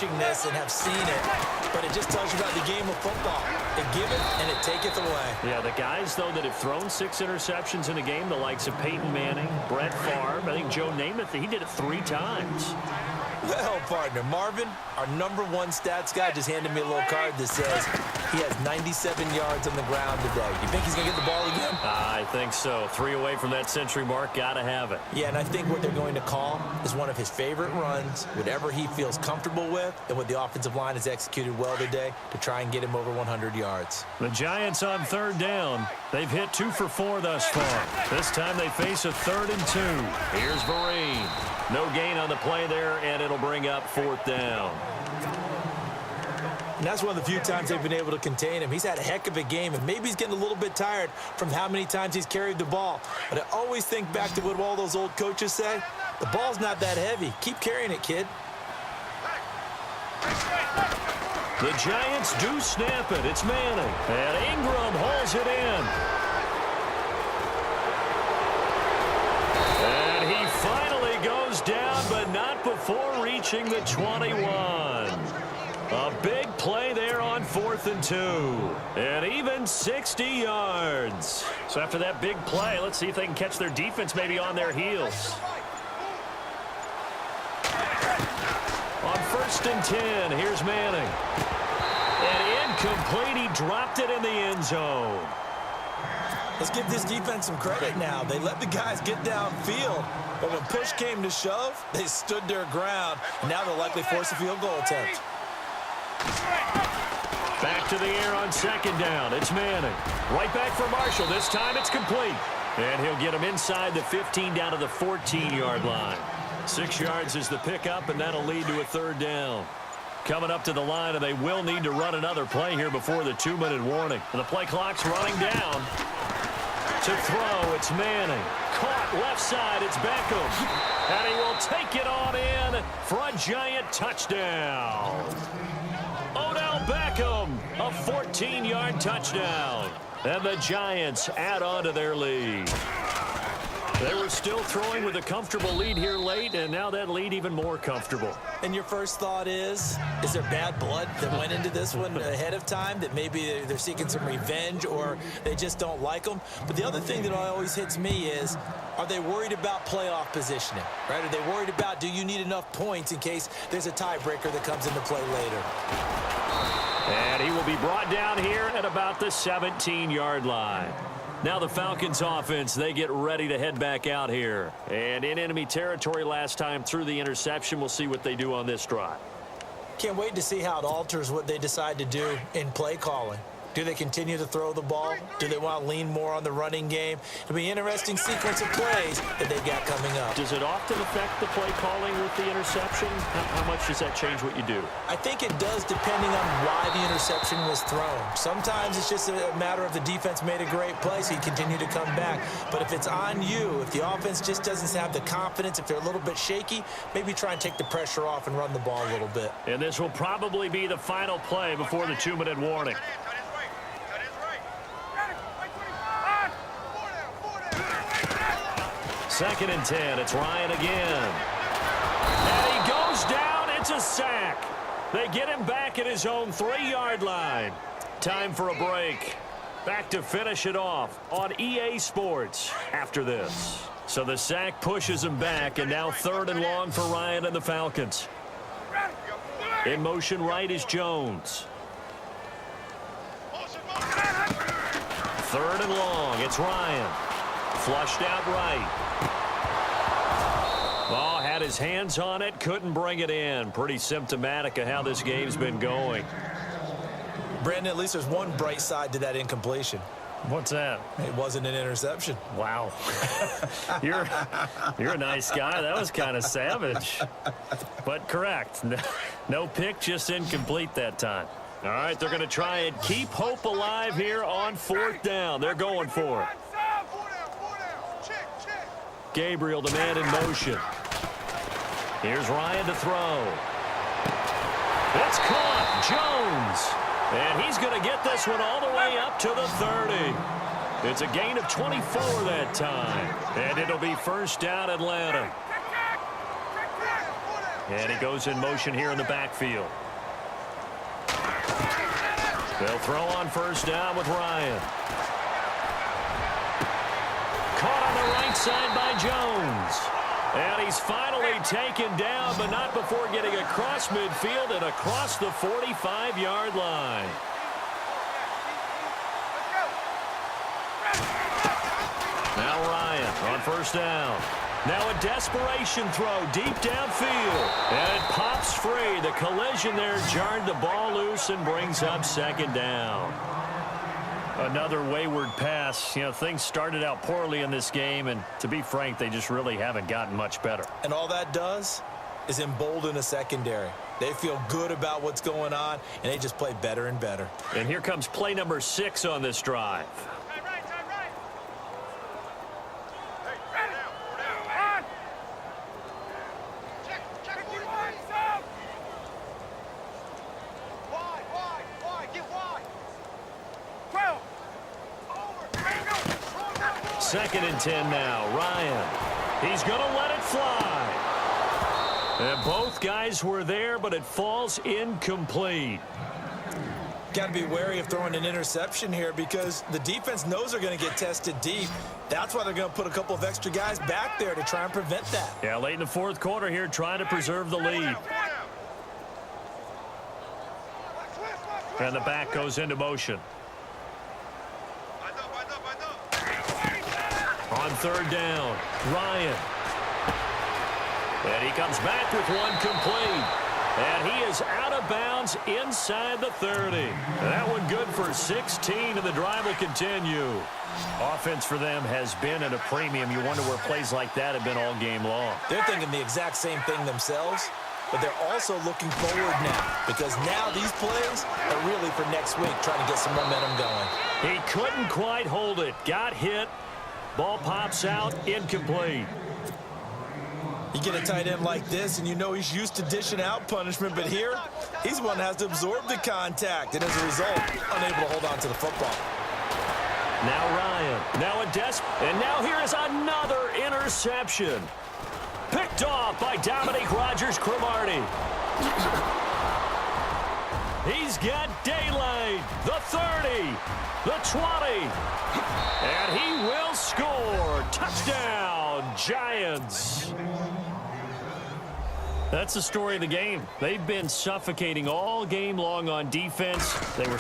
watching this and have seen it, but it just tells you about the game of football. It giveth and it taketh away. Yeah, the guys, though, that have thrown 6 interceptions in a game, the likes of Peyton Manning, Brett Favre, I think Joe Namath, he did it 3 times. Well, partner, Marvin, our #1 stats guy, just handed me a little card that says he has 97 yards on the ground today. You think he's going to get the ball again? I think so. 3 away from that century mark. Got to have it. Yeah, and I think what they're going to call is one of his favorite runs, whatever he feels comfortable with, and what the offensive line has executed well today to try and get him over 100 yards. The Giants on 3rd down. They've hit 2 for 4 thus far. This time they face a 3rd and 2. Here's Vereen. No gain on the play there, and it'll bring up 4th down. And that's one of the few times they've been able to contain him. He's had a heck of a game, and maybe he's getting a little bit tired from how many times he's carried the ball. But I always think back to what all those old coaches say. The ball's not that heavy. Keep carrying it, kid. The Giants do snap it. It's Manning. And Ingram holds it in. And he finally goes down, but not before reaching the 21. A big play there on 4th and 2. And even 60 yards. So after that big play, let's see if they can catch their defense maybe on their heels. On 1st and 10, here's Manning. And incomplete. He dropped it in the end zone. Let's give this defense some credit now. They let the guys get downfield, but when push came to shove, they stood their ground, and now they'll likely force a field goal attempt. Back to the air on 2nd down. It's Manning. Right back for Marshall. This time it's complete. And he'll get him inside the 15 down to the 14-yard line. 6 yards is the pickup, and that'll lead to a 3rd down. Coming up to the line, and they will need to run another play here before the 2-minute warning. And the play clock's running down. To throw, it's Manning. Caught left side, it's Beckham. And he will take it on in for a Giant touchdown. Odell Beckham, a 14-yard touchdown. And the Giants add on to their lead. They were still throwing with a comfortable lead here late, and now that lead even more comfortable. And your first thought is there bad blood that went into this one ahead of time, that maybe they're seeking some revenge or they just don't like them? But the other thing that always hits me is, are they worried about playoff positioning, right? Are they worried about, do you need enough points in case there's a tiebreaker that comes into play later? And he will be brought down here at about the 17-yard line. Now the Falcons offense, they get ready to head back out here. And in enemy territory last time through the interception. We'll see what they do on this drive. Can't wait to see how it alters what they decide to do in play calling. Do they continue to throw the ball? Do they want to lean more on the running game? It'll be an interesting sequence of plays that they've got coming up. Does it often affect the play calling with the interception? How much does that change what you do? I think it does, depending on why the interception was thrown. Sometimes it's just a matter of the defense made a great play, so you continue to come back. But if it's on you, if the offense just doesn't have the confidence, if they're a little bit shaky, maybe try and take the pressure off and run the ball a little bit. And this will probably be the final play before the 2-minute warning. 2nd and 10. It's Ryan again. And he goes down. It's a sack. They get him back at his own 3-yard line. Time for a break. Back to finish it off on EA Sports after this. So the sack pushes him back, and now 3rd and long for Ryan and the Falcons. In motion right is Jones. 3rd and long. It's Ryan. Flushed out right. Oh, had his hands on it, couldn't bring it in. Pretty symptomatic of how this game's been going. Brandon, at least there's one bright side to that incompletion. What's that? It wasn't an interception. Wow. You're a nice guy. That was kind of savage. But correct. No pick, just incomplete that time. All right, they're going to try and keep hope alive here on 4th down. They're going for it. Gabriel, the man in motion. Here's Ryan to throw. It's caught. Jones. And he's going to get this one all the way up to the 30. It's a gain of 24 that time. And it'll be 1st down Atlanta. And he goes in motion here in the backfield. They'll throw on first down with Ryan. Caught on the right side by Jones. And he's finally taken down, but not before getting across midfield and across the 45-yard line. Now Ryan on first down. Now a desperation throw deep downfield. And it pops free. The collision there jarred the ball loose and brings up second down. Another wayward pass. You know, things started out poorly in this game, and to be frank, they just really haven't gotten much better. And all that does is embolden a secondary. They feel good about what's going on, and they just play better and better. And here comes play number 6 on this drive. Second and 10 now. Ryan. He's going to let it fly. And both guys were there, but it falls incomplete. Got to be wary of throwing an interception here because the defense knows they're going to get tested deep. That's why they're going to put a couple of extra guys back there to try and prevent that. Yeah, late in the fourth quarter here, trying to preserve the lead. And the back goes into motion. On third down, Ryan. And he comes back with one complete. And he is out of bounds inside the 30. That one good for 16, and the drive will continue. Offense for them has been at a premium. You wonder where plays like that have been all game long. They're thinking the exact same thing themselves, but they're also looking forward now because now these plays are really for next week, trying to get some momentum going. He couldn't quite hold it. Got hit. Ball pops out, incomplete. You get a tight end like this, and you know he's used to dishing out punishment, but here, he's the one that has to absorb the contact, and as a result, unable to hold on to the football. Now Ryan, now and now here is another interception. Picked off by Dominique Rodgers-Cromartie. He's got daylight, the 30, the 20, and he will score. Touchdown, Giants. That's the story of the game. They've been suffocating all game long on defense. They were